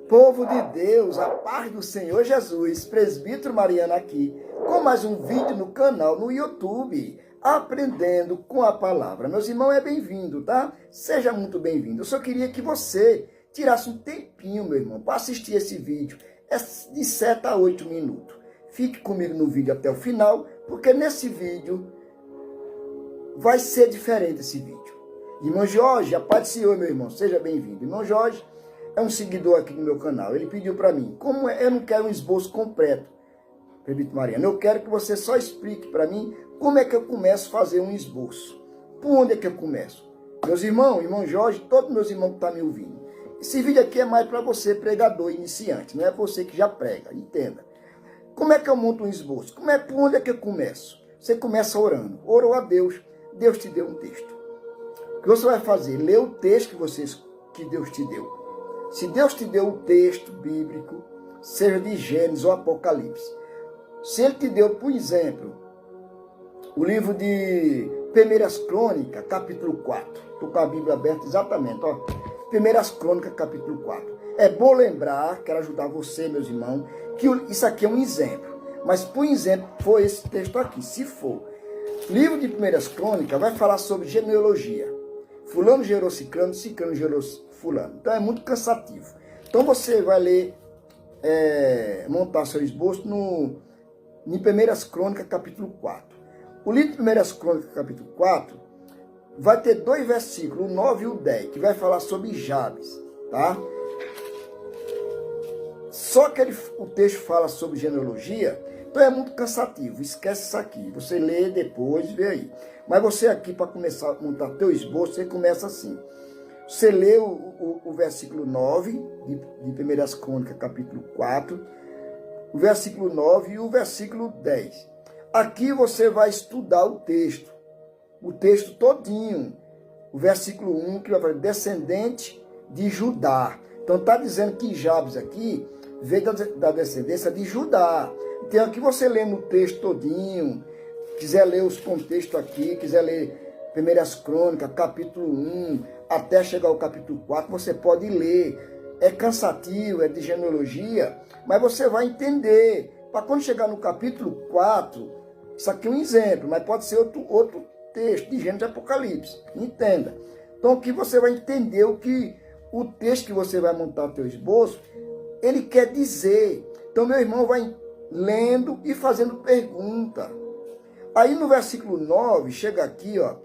Povo de Deus, a paz do Senhor Jesus, presbítero Mariano aqui, com mais um vídeo no canal, no YouTube, aprendendo com a palavra. Meus irmãos, é bem-vindo, tá? Seja muito bem-vindo. Eu só queria que você tirasse um tempinho, meu irmão, para assistir esse vídeo. É de 7 a 8 minutos. Fique comigo no vídeo até o final, porque nesse vídeo vai ser diferente esse vídeo. Irmão Jorge, a paz do Senhor, meu irmão, seja bem-vindo. Irmão Jorge é um seguidor aqui do meu canal. Ele pediu para mim, como eu não quero um esboço completo, presbítero Mariano, eu quero que você só explique para mim como é que eu começo a fazer um esboço. Por onde é que eu começo? Meus irmãos, irmão Jorge, todos meus irmãos que estão me ouvindo. Esse vídeo aqui é mais para você, pregador iniciante, não é você que já prega, entenda. Como é que eu monto um esboço? Por onde é que eu começo? Você começa orando. Orou a Deus, Deus te deu um texto. O que você vai fazer? Lê o texto que Deus te deu. Se Deus te deu um texto bíblico, seja de Gênesis ou Apocalipse, se Ele te deu, por exemplo, o livro de 1 Crônicas, capítulo 4, estou com a Bíblia aberta exatamente, ó. 1 Crônicas, capítulo 4. É bom lembrar, quero ajudar você, meus irmãos, que isso aqui é um exemplo, mas por exemplo, foi esse texto aqui, se for. Livro de 1 Crônicas vai falar sobre genealogia. Fulano gerou ciclano, ciclano gerou fulano. Então é muito cansativo. Então você vai ler, montar seu esboço em 1 Crônicas, capítulo 4. O livro de 1 Crônicas, capítulo 4, vai ter dois versículos, o 9 e o 10, que vai falar sobre Jabes, tá? Só que o texto fala sobre genealogia, então é muito cansativo, esquece isso aqui. Você lê depois, vê aí. Mas você aqui, para começar a montar teu esboço, você começa assim. Você lê o versículo 9 de 1 Crônicas, capítulo 4, o versículo 9 e o versículo 10. Aqui você vai estudar o texto todinho. O versículo 1, que vai falar descendente de Judá. Então está dizendo que Jabes aqui veio da descendência de Judá. Então aqui você lê no texto todinho, quiser ler os contextos aqui, quiser ler 1 Crônicas, capítulo 1, até chegar ao capítulo 4, você pode ler. É cansativo, é de genealogia, mas você vai entender. Para quando chegar no capítulo 4, isso aqui é um exemplo, mas pode ser outro texto de Gênesis e Apocalipse. Entenda. Então aqui você vai entender o texto que você vai montar o teu esboço, ele quer dizer. Então meu irmão vai lendo e fazendo pergunta. Aí no versículo 9, chega aqui, ó,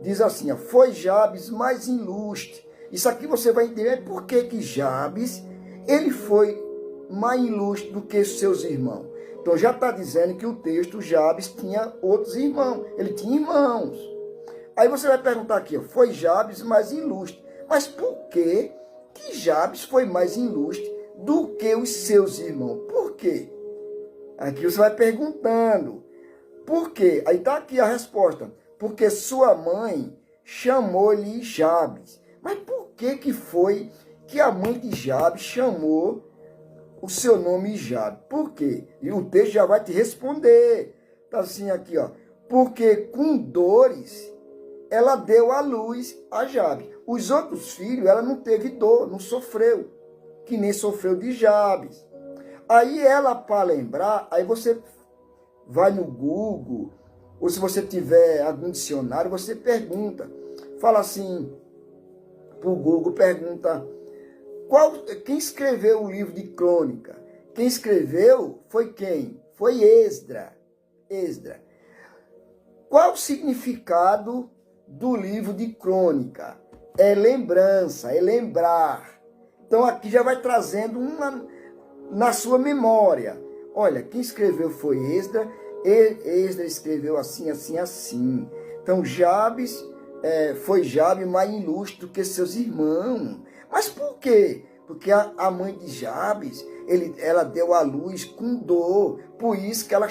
diz assim, ó, foi Jabes mais ilustre. Isso aqui você vai entender por que Jabes, ele foi mais ilustre do que seus irmãos. Então já está dizendo que o texto, Jabes tinha outros irmãos, ele tinha irmãos. Aí você vai perguntar aqui, ó, foi Jabes mais ilustre. Mas por que Jabes foi mais ilustre do que os seus irmãos? Por quê? Aqui você vai perguntando. Por quê? Aí está aqui a resposta. Porque sua mãe chamou-lhe Jabes. Mas por que foi que a mãe de Jabes chamou o seu nome Jabes? Por quê? E o texto já vai te responder. Está assim aqui, ó. Porque com dores ela deu à luz a Jabes. Os outros filhos, ela não teve dor, não sofreu. Que nem sofreu de Jabes. Aí ela, para lembrar, aí você vai no Google, ou se você tiver algum dicionário, você pergunta. Fala assim, para o Google, pergunta, quem escreveu o livro de Crônica? Quem escreveu foi quem? Foi Esdra. Qual o significado do livro de Crônica? É lembrança, é lembrar. Então aqui já vai trazendo na sua memória. Olha, quem escreveu foi Esdra. Esdra escreveu assim, assim, assim. Então Jabes foi Jabes mais ilustre do que seus irmãos. Mas por quê? Porque a mãe de Jabes, ela deu à luz com dor. Por isso que ela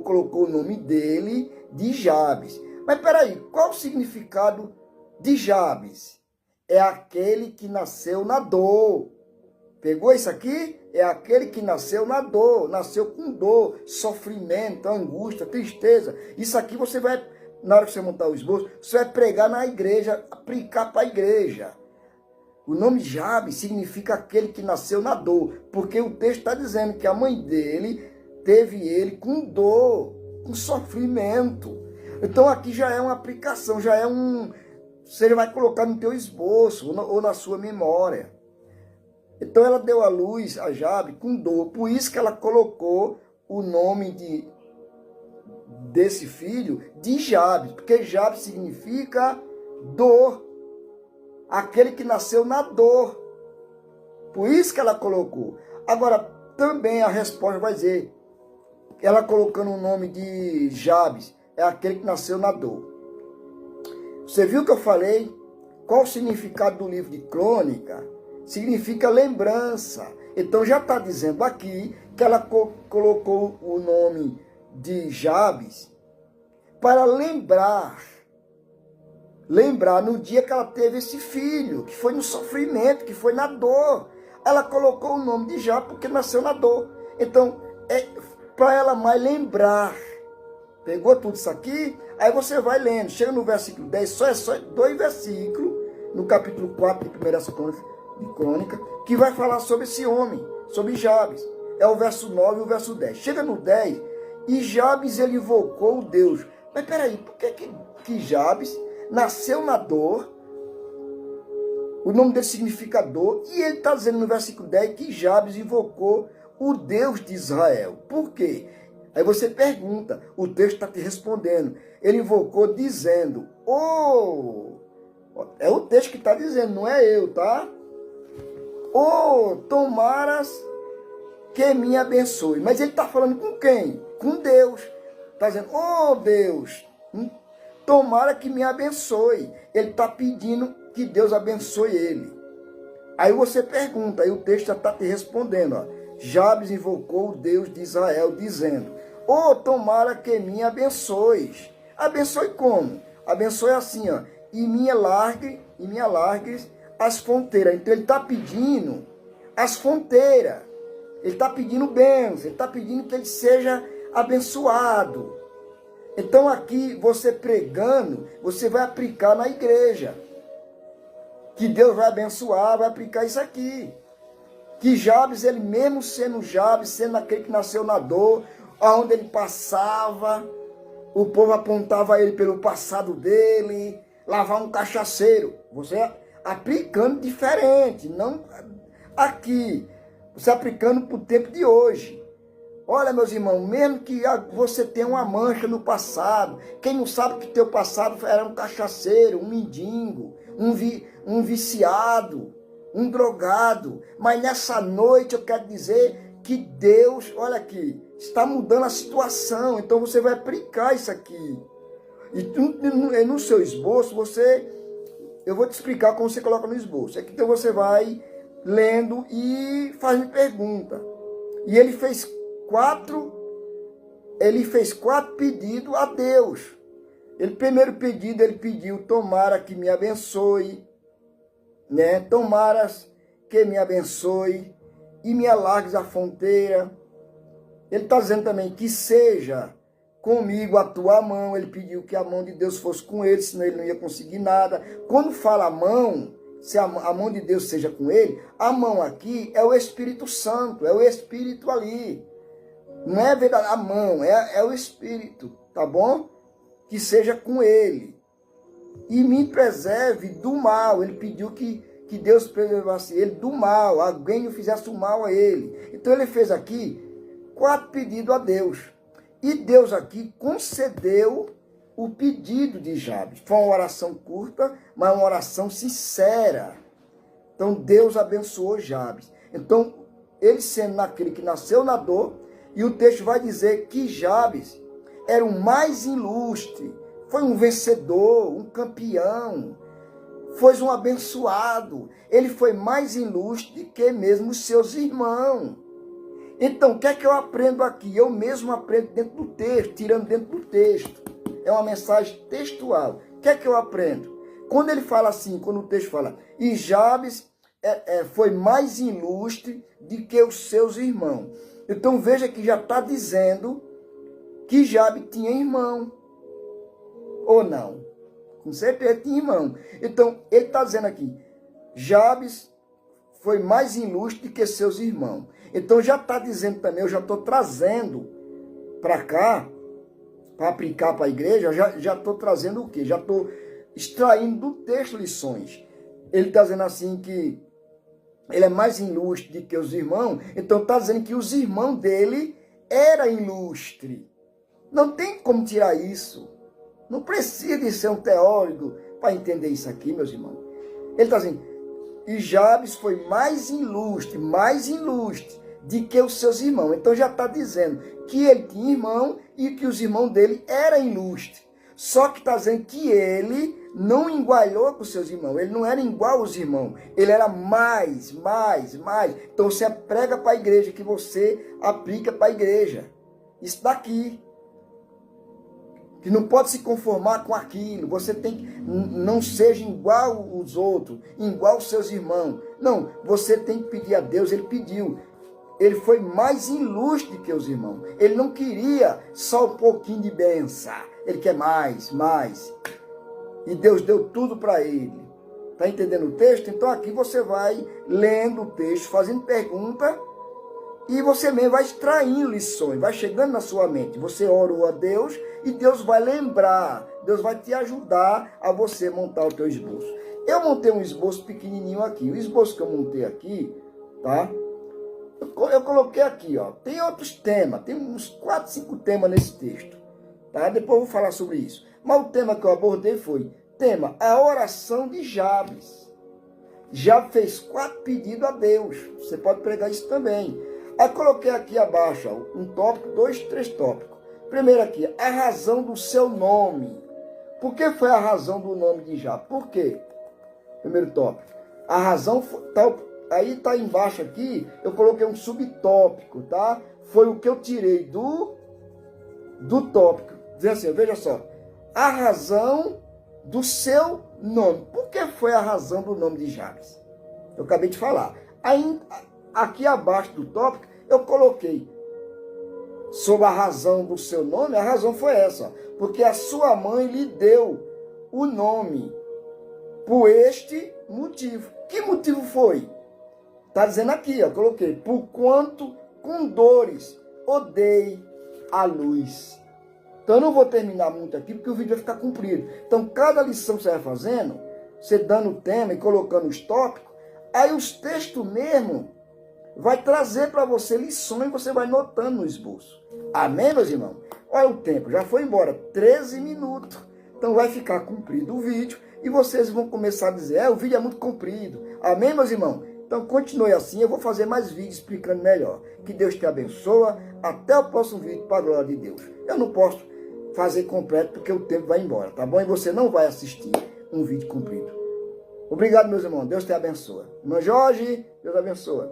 colocou o nome dele de Jabes. Mas peraí, qual o significado de Jabes? É aquele que nasceu na dor. Pegou isso aqui? É aquele que nasceu na dor, nasceu com dor, sofrimento, angústia, tristeza. Isso aqui você vai, na hora que você montar o esboço, você vai pregar na igreja, aplicar para a igreja. O nome Jabes significa aquele que nasceu na dor, porque o texto está dizendo que a mãe dele teve ele com dor, com sofrimento. Então aqui já é uma aplicação, já é você vai colocar no teu esboço ou na sua memória. Então ela deu à luz a Jabes com dor, por isso que ela colocou o nome desse filho de Jabes, porque Jabes significa dor, aquele que nasceu na dor. Por isso que ela colocou. Agora, também a resposta vai dizer, ela colocando o nome de Jabes, é aquele que nasceu na dor. Você viu que eu falei? Qual o significado do livro de Crônica? Significa lembrança. Então já está dizendo aqui que ela colocou o nome de Jabes para lembrar no dia que ela teve esse filho, que foi no sofrimento, que foi na dor. Ela colocou o nome de Jabes porque nasceu na dor. Então, é para ela mais lembrar. Pegou tudo isso aqui? Aí você vai lendo. Chega no versículo 10, só 2 versículos, no capítulo 4 de 1 Crônica, que vai falar sobre esse homem, sobre Jabes. É o verso 9 e o verso 10. Chega no 10, e Jabes ele invocou o Deus. Mas peraí, por que Jabes nasceu na dor? O nome dele significa dor. E ele está dizendo no versículo 10 que Jabes invocou o Deus de Israel. Por quê? Aí você pergunta, o texto está te respondendo. Ele invocou dizendo, é o texto que está dizendo, não é eu, tá? Tomaras que me abençoe. Mas ele está falando com quem? Com Deus. Está dizendo, Deus, tomara que me abençoe. Ele está pedindo que Deus abençoe ele. Aí você pergunta, aí o texto já está te respondendo, ó. Jabes invocou o Deus de Israel, dizendo, tomara que me abençoes. Abençoe como? Abençoe assim, ó. E me alargues as fronteiras. Então ele está pedindo as fronteiras. Ele está pedindo bênçãos. Ele está pedindo que ele seja abençoado. Então aqui, você pregando, você vai aplicar na igreja. Que Deus vai abençoar, vai aplicar isso aqui. Que Jabes, ele mesmo sendo Jabes, sendo aquele que nasceu na dor, aonde ele passava, o povo apontava ele pelo passado dele, lavar um cachaceiro. Você aplicando diferente, não aqui. Você aplicando para o tempo de hoje. Olha, meus irmãos, mesmo que você tenha uma mancha no passado, quem não sabe que teu passado era um cachaceiro, um mendigo, um viciado, um drogado. Mas nessa noite eu quero dizer que Deus, olha aqui, está mudando a situação. Então você vai aplicar isso aqui. E no seu esboço, eu vou te explicar como você coloca no esboço. Então você vai lendo e faz pergunta. E ele fez 4 pedidos a Deus. Primeiro pedido, ele pediu, tomara que me abençoe, né? Tomaras que me abençoe e me alargues a fronteira. Ele está dizendo também que seja comigo a tua mão. Ele pediu que a mão de Deus fosse com ele, senão ele não ia conseguir nada. Quando fala a mão, se a mão de Deus seja com ele, a mão aqui é o Espírito Santo, é o Espírito ali. Não é verdade, a mão, é o Espírito, tá bom? Que seja com ele. E me preserve do mal. Ele pediu que Deus preservasse ele do mal, alguém o fizesse o mal a ele. Então ele fez aqui 4 pedidos a Deus. E Deus aqui concedeu o pedido de Jabes. Foi uma oração curta, mas uma oração sincera. Então Deus abençoou Jabes. Então, ele sendo aquele que nasceu na dor, e o texto vai dizer que Jabes era o mais ilustre, foi um vencedor, um campeão, foi um abençoado. Ele foi mais ilustre que mesmo os seus irmãos. Então, o que é que eu aprendo aqui? Eu mesmo aprendo dentro do texto, tirando dentro do texto. É uma mensagem textual. O que é que eu aprendo? Quando ele fala assim, quando o texto fala, e Jabes foi mais ilustre do que os seus irmãos. Então veja que já está dizendo que Jabes tinha irmão. Ou não? Com certeza tinha irmão. Então ele está dizendo aqui, Jabes foi mais ilustre que seus irmãos. Então já está dizendo também, eu já estou trazendo para cá, para aplicar para a igreja, já estou trazendo o quê? Já estou extraindo do texto lições. Ele está dizendo assim que ele é mais ilustre do que os irmãos, então está dizendo que os irmãos dele eram ilustres. Não tem como tirar isso. Não precisa de ser um teórico para entender isso aqui, meus irmãos. Ele está dizendo, e Jabes foi mais ilustre do que os seus irmãos. Então já está dizendo que ele tinha irmão e que os irmãos dele eram ilustres. Só que está dizendo que ele não igualou com os seus irmãos. Ele não era igual aos irmãos. Ele era mais. Então você prega para a igreja, que você aplica para a igreja. Isso daqui. Que não pode se conformar com aquilo. Você tem que não seja igual aos outros, igual aos seus irmãos. Não, você tem que pedir a Deus. Ele pediu. Ele foi mais ilustre que os irmãos. Ele não queria só um pouquinho de bênção. Ele quer mais. E Deus deu tudo para ele. Está entendendo o texto? Então aqui você vai lendo o texto, fazendo pergunta, e você mesmo vai extraindo lições, vai chegando na sua mente. Você orou a Deus e Deus vai lembrar, Deus vai te ajudar a você montar o teu esboço. Eu montei um esboço pequenininho aqui. O esboço que eu montei aqui, tá? Eu coloquei aqui, ó. Tem outros temas, tem uns 4, 5 temas nesse texto, tá? Depois eu vou falar sobre isso. Mas o tema que eu abordei foi, a oração de Jabes. Jabes fez 4 pedidos a Deus. Você pode pregar isso também. Aí coloquei aqui abaixo, ó, um tópico, 2, 3 tópicos. Primeiro aqui, a razão do seu nome. Por que foi a razão do nome de Jabes? Por quê? Primeiro tópico. A razão foi, aí está embaixo aqui, eu coloquei um subtópico, tá? Foi o que eu tirei do tópico. Diz assim, veja só. A razão do seu nome. Por que foi a razão do nome de Jabes? Eu acabei de falar. Aí, aqui abaixo do tópico, eu coloquei sobre a razão do seu nome. A razão foi essa, porque a sua mãe lhe deu o nome por este motivo. Que motivo foi? Está dizendo aqui, ó, coloquei, por quanto com dores odeie a luz. Então eu não vou terminar muito aqui, porque o vídeo vai ficar comprido. Então cada lição que você vai fazendo, você dando o tema e colocando os tópicos, aí os textos mesmo vai trazer para você lições, você vai notando no esboço. Amém, meus irmãos? Olha o tempo, já foi embora, 13 minutos. Então vai ficar comprido o vídeo e vocês vão começar a dizer, o vídeo é muito comprido. Amém, meus irmãos? Então continue assim, eu vou fazer mais vídeos explicando melhor. Que Deus te abençoe. Até o próximo vídeo, para a glória de Deus. Eu não posso fazer completo porque o tempo vai embora, tá bom? E você não vai assistir um vídeo comprido. Obrigado, meus irmãos. Deus te abençoe. Irmão Jorge, Deus abençoe.